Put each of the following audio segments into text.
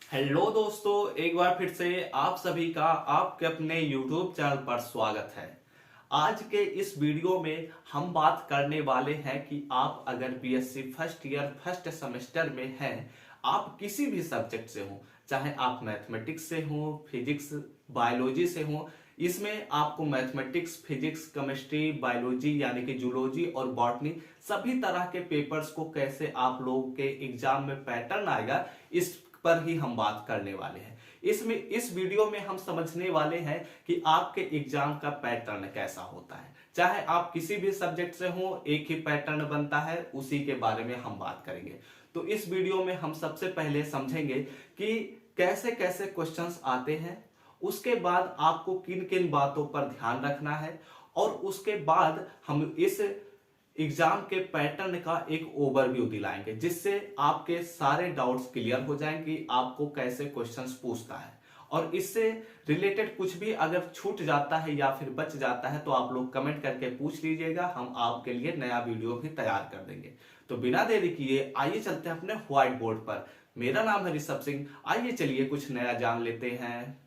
Hello दोस्तों, एक बार फिर से आप सभी का आपके अपने YouTube चैनल पर स्वागत है। आज के इस वीडियो में हम बात करने वाले हैं कि आप अगर BSc first year first semester में हैं, आप किसी भी सब्जेक्ट से हो, चाहे आप मैथमेटिक्स से हो, फिजिक्स बायोलॉजी से हो। इसमें आपको मैथमेटिक्स, फिजिक्स, केमिस्ट्री, बायोलॉजी यानी कि जूलॉजी और बॉटनी सभी तरह के पेपर्स को कैसे आप लोगों के एग्जाम में पैटर्न आएगा, इस पर ही हम बात करने वाले हैं। इस वीडियो में हम समझने वाले हैं कि आपके एग्जाम का पैटर्न कैसा होता है। चाहे आप किसी भी सब्जेक्ट से हो, एक ही पैटर्न बनता है, उसी के बारे में हम बात करेंगे। तो इस वीडियो में हम सबसे पहले समझेंगे कि कैसे कैसे क्वेश्चंस आते हैं, उसके बाद आपको किन किन बातों पर ध्यान रखना है, और उसके बाद हम इस एग्जाम के पैटर्न का एक ओवरव्यू दिलाएंगे, जिससे आपके सारे डाउट्स क्लियर हो जाएंगे कि आपको कैसे क्वेश्चंस पूछता है। और इससे रिलेटेड कुछ भी अगर छूट जाता है या फिर बच जाता है तो आप लोग कमेंट करके पूछ लीजिएगा, हम आपके लिए नया वीडियो भी तैयार कर देंगे। तो बिना देरी किए आइए चलते हैं अपने व्हाइट बोर्ड पर। मेरा नाम है ऋषभ सिंह। आइए चलिए कुछ नया जान लेते हैं।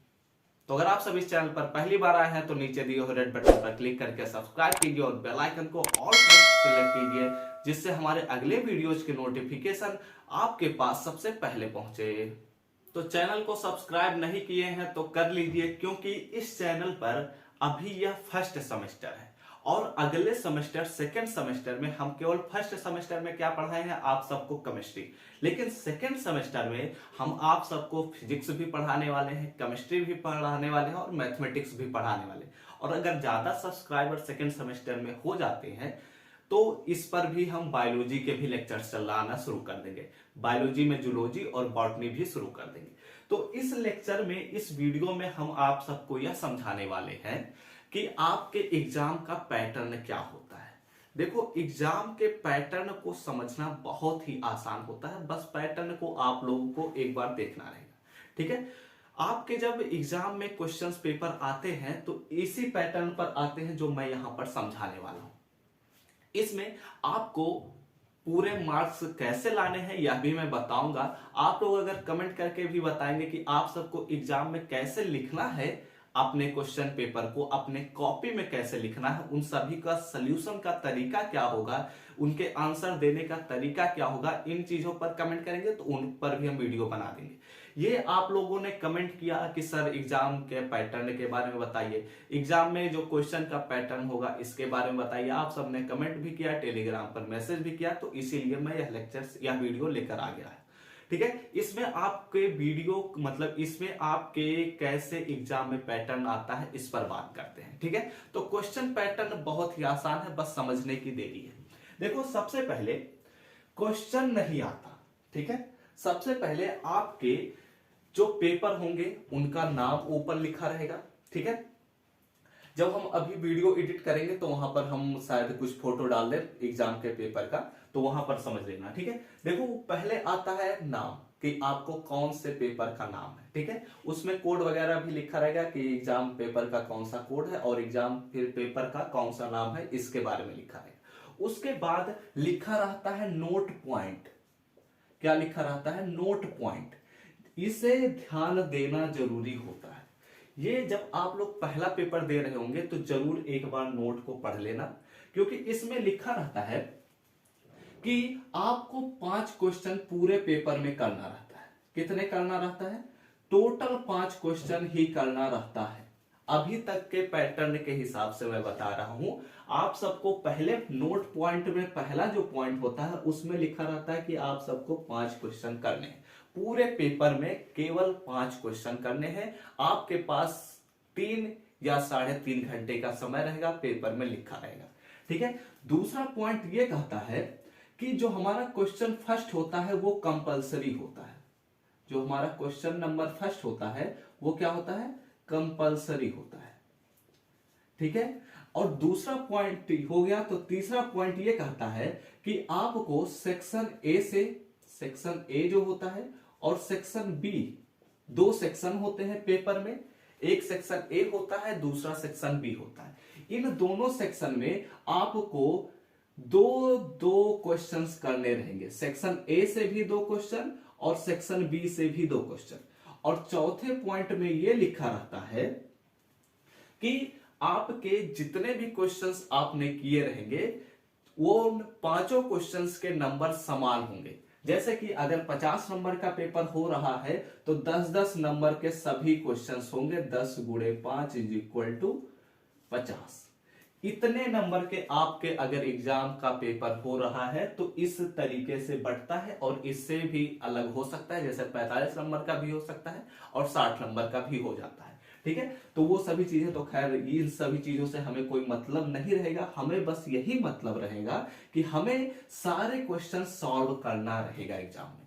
तो अगर आप सब इस चैनल पर पहली बार आए हैं तो नीचे दिए हुए रेड बटन पर क्लिक करके सब्सक्राइब कीजिए और बेल आइकन को ऑल पर सेलेक्ट कीजिए, जिससे हमारे अगले वीडियोज के नोटिफिकेशन आपके पास सबसे पहले पहुंचे। तो चैनल को सब्सक्राइब नहीं किए हैं तो कर लीजिए, क्योंकि इस चैनल पर अभी यह फर्स्ट सेमेस्टर है और अगले सेमेस्टर सेकेंड सेमेस्टर में हम केवल फर्स्ट सेमेस्टर में क्या पढ़ाए हैं आप सबको केमिस्ट्री, लेकिन सेकेंड सेमेस्टर में हम आप सबको फिजिक्स भी पढ़ाने वाले हैं, केमिस्ट्री भी पढ़ाने वाले हैं और मैथमेटिक्स भी पढ़ाने वाले हैं। और अगर ज्यादा सब्सक्राइबर सेकेंड सेमेस्टर में हो जाते हैं तो इस पर भी हम बायोलॉजी के भी लेक्चर्स चलाना शुरू कर देंगे। बायोलॉजी में जूलॉजी और बॉटनी भी शुरू कर देंगे। तो इस लेक्चर में, इस वीडियो में हम आप सबको यह समझाने वाले हैं कि आपके एग्जाम का पैटर्न क्या होता है। देखो, एग्जाम के पैटर्न को समझना बहुत ही आसान होता है, बस पैटर्न को आप लोगों को एक बार देखना रहेगा। ठीक है, आपके जब एग्जाम में क्वेश्चंस पेपर आते हैं तो इसी पैटर्न पर आते हैं जो मैं यहां पर समझाने वाला हूं। इसमें आपको पूरे मार्क्स कैसे लाने हैं यह भी मैं बताऊंगा। आप लोग अगर कमेंट करके भी बताएंगे कि आप सबको एग्जाम में कैसे लिखना है, अपने क्वेश्चन पेपर को अपने कॉपी में कैसे लिखना है, उन सभी का सलूशन का तरीका क्या होगा, उनके आंसर देने का तरीका क्या होगा, इन चीजों पर कमेंट करेंगे तो उन पर भी हम वीडियो बना देंगे। ये आप लोगों ने कमेंट किया कि सर एग्जाम के पैटर्न के बारे में बताइए, एग्जाम में जो क्वेश्चन का पैटर्न होगा इसके बारे में बताइए। आप सबने कमेंट भी किया, टेलीग्राम पर मैसेज भी किया, तो इसीलिए मैं यह लेक्चर या वीडियो लेकर आ गया है। ठीक है, इसमें आपके वीडियो मतलब इसमें आपके कैसे एग्जाम में पैटर्न आता है इस पर बात करते हैं। ठीक है, तो क्वेश्चन पैटर्न बहुत ही आसान है, बस समझने की देरी है। देखो, सबसे पहले क्वेश्चन नहीं आता। ठीक है, सबसे पहले आपके जो पेपर होंगे उनका नाम ऊपर लिखा रहेगा। ठीक है, जब हम अभी वीडियो एडिट करेंगे तो वहां पर हम शायद कुछ फोटो डाल दें एग्जाम के पेपर का, तो वहां पर समझ लेना। ठीक है, देखो पहले आता है नाम कि आपको कौन से पेपर का नाम है। ठीक है, उसमें कोड वगैरह भी लिखा रहेगा कि एग्जाम पेपर का कौन सा कोड है और एग्जाम फिर पेपर का कौन सा नाम है, इसके बारे में लिखा रहेगा। उसके बाद लिखा रहता है नोट पॉइंट। क्या लिखा रहता है? Note point. इसे ध्यान देना जरूरी होता है। ये जब आप लोग पहला पेपर दे रहे होंगे तो जरूर एक बार नोट को पढ़ लेना, क्योंकि इसमें लिखा रहता है कि आपको 5 क्वेश्चन पूरे पेपर में करना रहता है। कितने करना रहता है? टोटल 5 क्वेश्चन ही करना रहता है। अभी तक के पैटर्न के हिसाब से मैं बता रहा हूं। आप सबको पहले नोट पॉइंट में पहला जो पॉइंट होता है उसमें लिखा रहता है कि आप सबको 5 क्वेश्चन करने हैं पूरे पेपर में, केवल 5 क्वेश्चन करने हैं। आपके पास 3 या 3.5 घंटे का समय रहेगा, पेपर में लिखा रहेगा। ठीक है, दूसरा पॉइंट ये कहता है कि जो हमारा क्वेश्चन फर्स्ट होता है वो कंपलसरी होता है। जो हमारा क्वेश्चन नंबर फर्स्ट होता है वो क्या होता है? कंपलसरी होता है। ठीक है, और दूसरा पॉइंट हो गया। तो तीसरा पॉइंट ये कहता है कि आपको सेक्शन ए से, सेक्शन ए जो होता है और सेक्शन बी, 2 सेक्शन होते हैं पेपर में, एक सेक्शन ए होता है, दूसरा सेक्शन बी होता है। इन दोनों सेक्शन में आपको दो क्वेश्चंस करने रहेंगे। सेक्शन ए से भी 2 क्वेश्चन और सेक्शन बी से भी 2 क्वेश्चन। और चौथे पॉइंट में ये लिखा रहता है कि आपके जितने भी क्वेश्चंस आपने किए रहेंगे वो 5 क्वेश्चंस के नंबर समान होंगे। जैसे कि अगर 50 नंबर का पेपर हो रहा है तो 10-10 नंबर के सभी क्वेश्चंस होंगे। 10 गुणे 5 = 50। इतने नंबर के आपके अगर एग्जाम का पेपर हो रहा है तो इस तरीके से बढ़ता है, और इससे भी अलग हो सकता है, जैसे 45 नंबर का भी हो सकता है और 60 नंबर का भी हो जाता है। ठीक है, तो वो सभी चीजें तो खैर इन सभी चीजों से हमें कोई मतलब नहीं रहेगा। हमें बस यही मतलब रहेगा कि हमें सारे क्वेश्चन सॉल्व करना रहेगा एग्जाम में।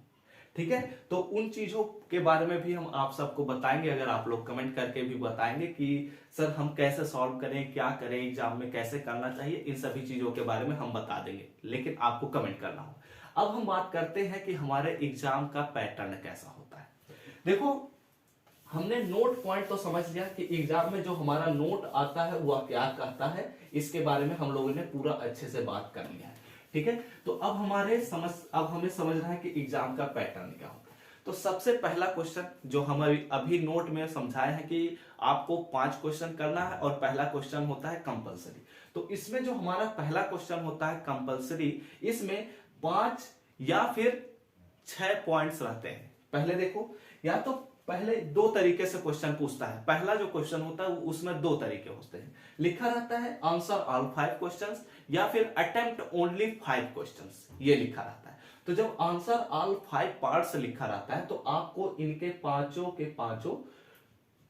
ठीक है, तो उन चीजों के बारे में भी हम आप सबको बताएंगे। अगर आप लोग कमेंट करके भी बताएंगे कि सर हम कैसे सॉल्व करें, क्या करें, एग्जाम में कैसे करना चाहिए, इन सभी चीजों के बारे में हम बता देंगे, लेकिन आपको कमेंट करना हो। अब हम बात करते हैं कि हमारे एग्जाम का पैटर्न कैसा होता है। देखो, हमने नोट पॉइंट तो समझ लिया कि एग्जाम में जो हमारा नोट आता है वह क्या कहता है, इसके बारे में हम लोगों ने पूरा अच्छे से बात कर लिया है। ठीक है, तो अब हमें समझना है कि एग्जाम का पैटर्न क्या होता है। तो सबसे पहला क्वेश्चन जो हम अभी नोट में समझाए हैं कि आपको 5 क्वेश्चन करना है और पहला क्वेश्चन होता है कंपलसरी। तो इसमें जो हमारा पहला क्वेश्चन होता है कंपलसरी, इसमें 5 या फिर 6 पॉइंट्स रहते हैं। पहले देखो, या तो पहले 2 तरीके से क्वेश्चन पूछता है। पहला जो क्वेश्चन होता है उसमें 2 तरीके होते हैं, लिखा रहता है आंसर ऑल 5 क्वेश्चंस या फिर अटेम्प्ट ओनली 5 क्वेश्चंस, ये लिखा रहता है। तो जब आंसर ऑल 5 पार्ट्स लिखा रहता है तो आपको इनके पांचों के पांचों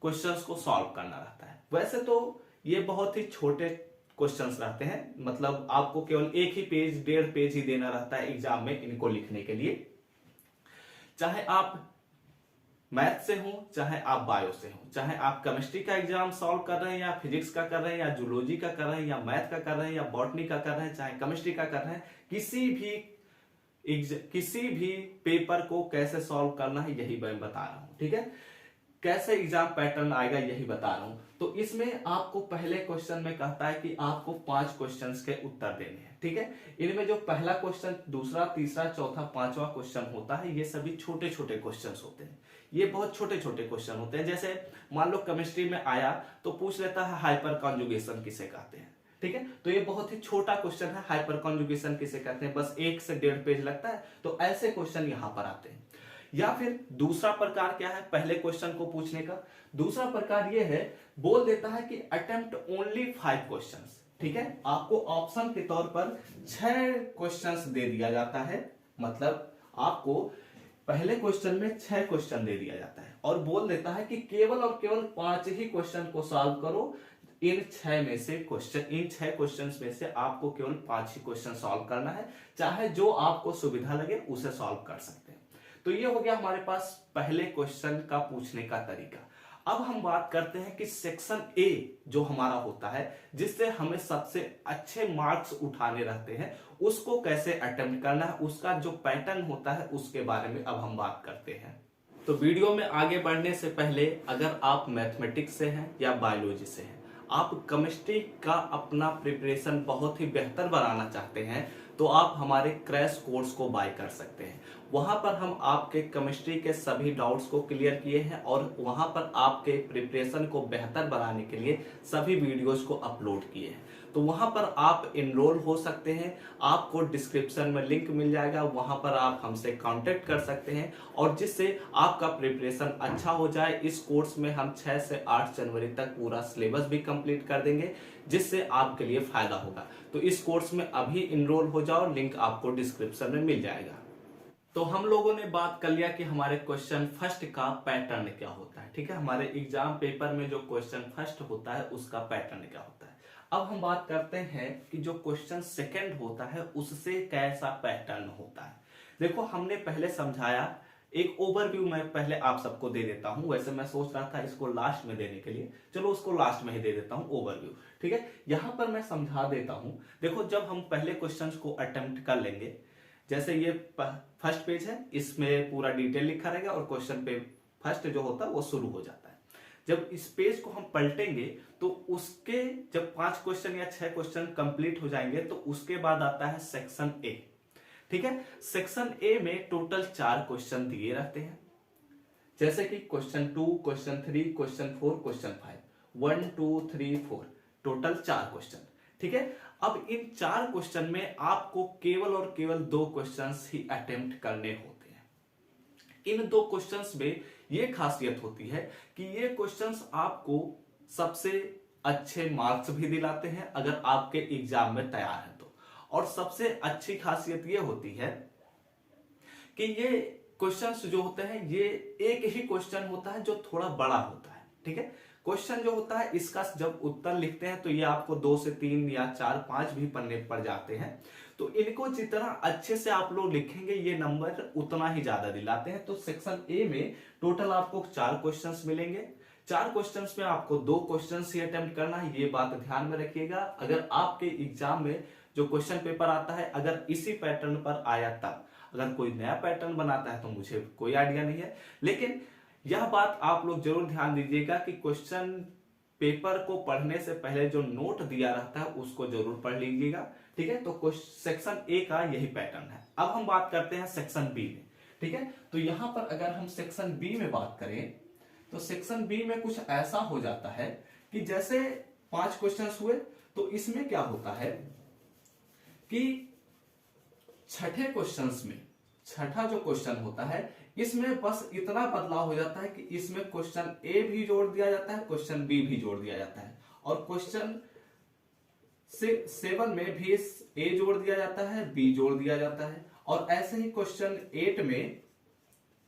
क्वेश्चंस को सॉल्व करना रहता है। वैसे तो ये बहुत ही छोटे क्वेश्चंस रहते हैं, मतलब आपको केवल 1 ही पेज 1.5 पेज ही देना रहता है एग्जाम में इनको लिखने के लिए। चाहे आप मैथ से हो, चाहे आप बायो से हो, चाहे आप केमिस्ट्री का एग्जाम सॉल्व कर रहे हैं या फिजिक्स का कर रहे हैं या जूलॉजी का कर रहे हैं या मैथ का कर रहे हैं या बॉटनी का कर रहे हैं, चाहे केमिस्ट्री का कर रहे हैं, किसी भी पेपर को कैसे सॉल्व करना है यही मैं बता रहा हूं। ठीक है, कैसे एग्जाम पैटर्न आएगा यही बता रहा हूं। तो इसमें आपको पहले क्वेश्चन में कहता है कि आपको 5 क्वेश्चंस के उत्तर देने हैं। ठीक है, इनमें जो पहला क्वेश्चन, दूसरा, तीसरा, चौथा, 5वां क्वेश्चन होता है, ये सभी छोटे छोटे क्वेश्चंस होते हैं। ये बहुत छोटे छोटे क्वेश्चन होते हैं। जैसे मान लो केमिस्ट्री में आया तो पूछ लेता है हाइपर कॉन्जुगेशन किसे कहते हैं। ठीक है, तो ये बहुत ही छोटा क्वेश्चन है, हाइपर कॉन्जुगेशन किसे कहते हैं, बस 1 से 1.5 पेज लगता है। तो ऐसे क्वेश्चन यहां पर आते हैं। या फिर दूसरा प्रकार क्या है पहले क्वेश्चन को पूछने का? दूसरा प्रकार ये है, बोल देता है कि अटेम्प्ट ओनली 5 क्वेश्चंस। ठीक है, आपको ऑप्शन के तौर पर 6 क्वेश्चंस दे दिया जाता है, मतलब आपको पहले क्वेश्चन में 6 क्वेश्चन दे दिया जाता है और बोल देता है कि केवल और केवल 5 ही क्वेश्चन को सॉल्व करो। इन 6 क्वेश्चंस में से आपको केवल 5 ही क्वेश्चन सॉल्व करना है, चाहे जो आपको सुविधा लगे उसे सॉल्व कर सकते हैं। तो ये हो गया हमारे पास पहले क्वेश्चन का पूछने का तरीका। अब हम बात करते हैं कि सेक्शन ए जो हमारा होता है, जिससे हमें सबसे अच्छे मार्क्स उठाने रहते हैं, उसको कैसे अटेम्प्ट करना है, उसका जो पैटर्न होता है उसके बारे में अब हम बात करते हैं। तो वीडियो में आगे बढ़ने से पहले अगर आप मैथमेटिक्स से हैं या बायोलॉजी से हैं, आप केमिस्ट्री का अपना प्रिपरेशन बहुत ही बेहतर बनाना चाहते हैं, तो आप हमारे क्रैश कोर्स को बाय कर सकते हैं। वहां पर हम आपके केमिस्ट्री के सभी डाउट्स को क्लियर किए हैं और वहां पर आपके प्रिपरेशन को बेहतर बनाने के लिए सभी वीडियोस को अपलोड किए हैं। तो वहां पर आप एनरोल हो सकते हैं, आपको डिस्क्रिप्शन में लिंक मिल जाएगा, वहां पर आप हमसे कांटेक्ट कर सकते हैं और जिससे आपका प्रिपरेशन अच्छा हो जाए। इस कोर्स में हम 6 से 8 जनवरी तक पूरा सिलेबस भी कंप्लीट कर देंगे, जिससे आपके लिए फायदा होगा। तो इस कोर्स में अभी एनरोल हो जाओ, लिंक आपको डिस्क्रिप्शन में मिल जाएगा। तो हम लोगों ने बात कर लिया कि हमारे क्वेश्चन फर्स्ट का पैटर्न क्या होता है। ठीक है, हमारे एग्जाम पेपर में जो क्वेश्चन फर्स्ट होता है उसका पैटर्न क्या होता है। अब हम बात करते हैं कि जो क्वेश्चन सेकंड होता है उससे कैसा पैटर्न होता है। देखो, हमने पहले समझाया, एक ओवरव्यू मैं पहले आप सबको दे देता हूं। वैसे मैं सोच रहा था इसको लास्ट में देने के लिए, चलो उसको लास्ट में ही दे देता हूं, ओवरव्यू। ठीक है, यहां पर मैं समझा देता हूं। देखो, जब हम पहले क्वेश्चन को अटेम्प्ट कर लेंगे, जैसे ये फर्स्ट पेज है, इसमें पूरा डिटेल लिखा रहेगा और क्वेश्चन पे फर्स्ट जो होता है वो शुरू हो जाता है। जब इस पेज को हम पलटेंगे तो उसके जब 5 क्वेश्चन या 6 क्वेश्चन कंप्लीट हो जाएंगे तो उसके बाद आता है सेक्शन ए। ठीक है। सेक्शन ए में टोटल 4 क्वेश्चन दिए रहते हैं, जैसे कि question 2, question 3, question 4, question 5, 1 2 3 4, total 4 question. ठीक है। अब इन 4 क्वेश्चन में आपको केवल और केवल 2 क्वेश्चंस ही अटेम्प्ट करने होते हैं। इन 2 क्वेश्चंस में यह खासियत होती है कि ये क्वेश्चंस आपको सबसे अच्छे मार्क्स भी दिलाते हैं अगर आपके एग्जाम में तैयार है तो। और सबसे अच्छी खासियत ये होती है कि ये क्वेश्चंस जो होते हैं ये एक ही क्वेश्चन होता है जो थोड़ा बड़ा होता है। ठीक है। क्वेश्चन जो होता है इसका जब उत्तर लिखते हैं तो ये आपको 2 से 3 या 4 5 भी पन्ने पड़ जाते हैं। तो इनको जितना अच्छे से आप लोग लिखेंगे ये नंबर उतना ही ज्यादा दिलाते हैं। तो सेक्शन ए में टोटल आपको 4 क्वेश्चंस मिलेंगे। 4 क्वेश्चंस में आपको 2 क्वेश्चंस ही अटेम्प्ट करना है, ये बात ध्यान में रखिएगा। अगर आपके एग्जाम में जो क्वेश्चन पेपर आता है अगर इसी पैटर्न पर आया तब, अगर कोई नया पैटर्न बनाता है तो मुझे कोई आइडिया नहीं है, लेकिन यह बात आप लोग जरूर ध्यान दीजिएगा कि क्वेश्चन पेपर को पढ़ने से पहले जो नोट दिया रहता है उसको जरूर पढ़ लीजिएगा। ठीक है। तो सेक्शन ए का यही पैटर्न है। अब हम बात करते हैं सेक्शन बी में। ठीक है। तो यहां पर अगर हम सेक्शन बी में बात करें तो सेक्शन बी में कुछ ऐसा हो जाता है कि जैसे 5 क्वेश्चंस हुए तो इसमें क्या होता है कि छठे क्वेश्चंस में, छठा जो क्वेश्चन होता है इसमें बस इतना बदलाव हो जाता है कि इसमें क्वेश्चन ए भी जोड़ दिया जाता है, क्वेश्चन बी भी जोड़ दिया जाता है, और क्वेश्चन 7 में भी ए जोड़ दिया जाता है, बी जोड़ दिया जाता है। और ऐसे ही क्वेश्चन 8 में,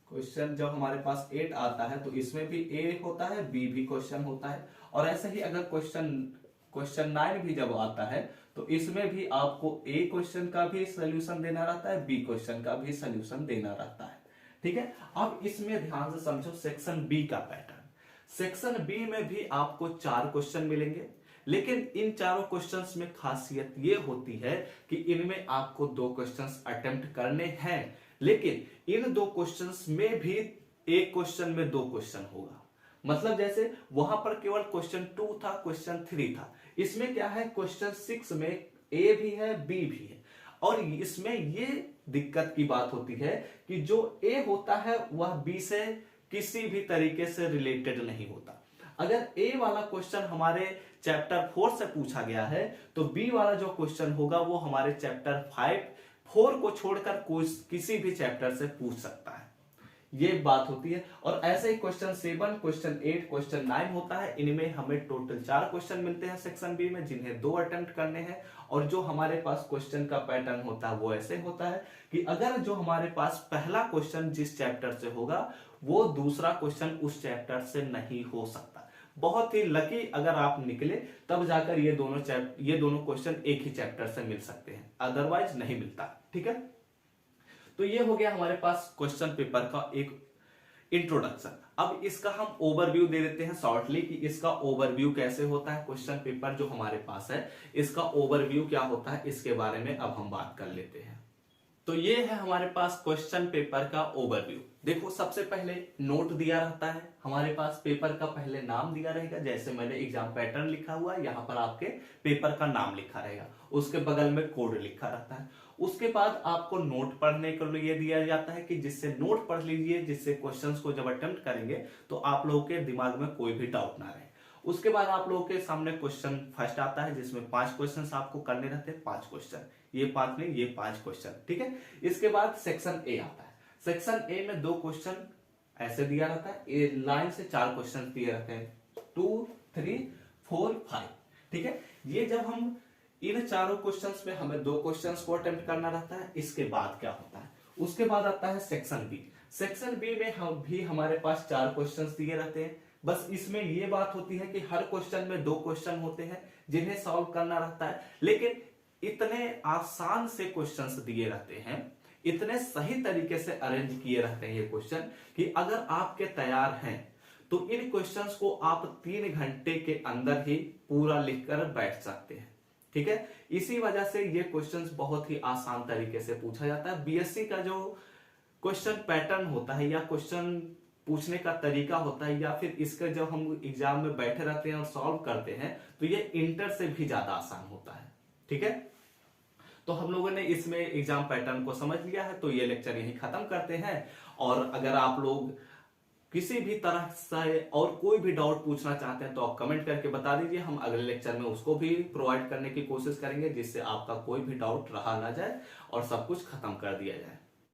क्वेश्चन जब हमारे पास 8 आता है तो इसमें भी ए होता है, बी भी क्वेश्चन होता है। और ऐसे ही अगर क्वेश्चन 9 भी जब आता है तो इसमें भी आपको ए क्वेश्चन का भी सोल्यूशन देना रहता है, बी क्वेश्चन का भी सोल्यूशन देना रहता है। ठीक है। अब इसमें ध्यान से समझो सेक्शन बी का पैटर्न। सेक्शन बी में भी आपको 4 क्वेश्चन मिलेंगे, लेकिन इन चारों क्वेश्चंस में खासियत ये होती है कि इनमें आपको 2 क्वेश्चंस अटेम्प्ट करने हैं, लेकिन इन 2 क्वेश्चंस में भी एक क्वेश्चन में 2 क्वेश्चन होगा। मतलब जैसे वहां पर केवल क्वेश्चन 2 था, क्वेश्चन 3 था, इसमें क्या है क्वेश्चन 6 में ए भी है, बी भी है। और इसमें ये दिक्कत की बात होती है कि जो ए होता है वह बी से किसी भी तरीके से रिलेटेड नहीं होता। अगर ए वाला क्वेश्चन हमारे चैप्टर 4 से पूछा गया है तो बी वाला जो क्वेश्चन होगा वो हमारे चैप्टर 4 को छोड़कर किसी भी चैप्टर से पूछ सकता है, ये बात होती है। और ऐसे ही क्वेश्चन 7, क्वेश्चन 8, क्वेश्चन 9 होता है, इनमें हमें टोटल 4 क्वेश्चन मिलते हैं सेक्शन बी में, जिन्हें 2 अटेम्प्ट करने हैं। और जो हमारे पास क्वेश्चन का पैटर्न होता है वो ऐसे होता है कि अगर जो हमारे पास पहला क्वेश्चन जिस चैप्टर से होगा वो दूसरा क्वेश्चन उस चैप्टर से नहीं हो सकता। बहुत ही लकी अगर आप निकले तब जाकर ये दोनों क्वेश्चन एक ही चैप्टर से मिल सकते हैं, अदरवाइज नहीं मिलता। ठीक है। तो ये हो गया हमारे पास क्वेश्चन पेपर का एक इंट्रोडक्शन। अब इसका हम ओवरव्यू दे देते हैं शॉर्टली कि इसका ओवरव्यू कैसे होता है, क्वेश्चन पेपर जो हमारे पास है इसका ओवरव्यू क्या होता है, इसके बारे में अब हम बात कर लेते हैं। तो ये है हमारे पास क्वेश्चन पेपर का ओवरव्यू। देखो सबसे पहले नोट दिया रहता है हमारे पास, पेपर का पहले नाम दिया रहेगा, जैसे मैंने एग्जाम पैटर्न लिखा हुआ है यहाँ पर आपके पेपर का नाम लिखा रहेगा, उसके बगल में कोड लिखा रहता है। उसके बाद आपको नोट पढ़ने के लिए दिया जाता है कि जिससे नोट पढ़ लीजिए, जिससे क्वेश्चंस को जब अटेम्प्ट करेंगे तो आप लोगों के दिमाग में कोई भी डाउट ना रहे। उसके बाद आप लोगों के सामने क्वेश्चन फर्स्ट आता है जिसमें 5 क्वेश्चन आपको करने रहते हैं, 5 क्वेश्चन, ये 5 नहीं ये 5 क्वेश्चन। ठीक है। इसके बाद सेक्शन ए आता है। सेक्शन ए में 2 क्वेश्चन ऐसे दिया रहता है, ए लाइन से 4 क्वेश्चन दिए रहते हैं, 2 3 4 5। ठीक है। ये जब हम इन चारों क्वेश्चंस में हमें 2 क्वेश्चंस को अटेम्प्ट करना रहता है। इसके बाद क्या होता है, उसके बाद आता है सेक्शन बी। सेक्शन बी में हम भी हमारे पास 4 क्वेश्चंस दिए रहते हैं, बस इसमें ये बात होती है कि हर क्वेश्चन में 2 क्वेश्चन होते हैं जिन्हें सॉल्व करना रहता है, लेकिन इतने आसान से क्वेश्चंस दिए रहते हैं, इतने सही तरीके से अरेंज किए रहते हैं ये क्वेश्चन कि अगर आपके तैयार हैं तो इन क्वेश्चंस को आप 3 घंटे के अंदर ही पूरा लिखकर बैठ सकते हैं। ठीक है। इसी वजह से ये क्वेश्चंस बहुत ही आसान तरीके से पूछा जाता है। बीएससी का जो क्वेश्चन पैटर्न होता है या क्वेश्चन पूछने का तरीका होता है या फिर इसका जब हम एग्जाम में बैठे रहते हैं और सॉल्व करते हैं तो ये इंटर से भी ज्यादा आसान होता है। ठीक है। तो हम लोगों ने इसमें एग्जाम पैटर्न को समझ लिया है, तो ये लेक्चर यहीं खत्म करते हैं। और अगर आप लोग किसी भी तरह से और कोई भी डाउट पूछना चाहते हैं तो आप कमेंट करके बता दीजिए, हम अगले लेक्चर में उसको भी प्रोवाइड करने की कोशिश करेंगे, जिससे आपका कोई भी डाउट रहा ना जाए और सब कुछ खत्म कर दिया जाए।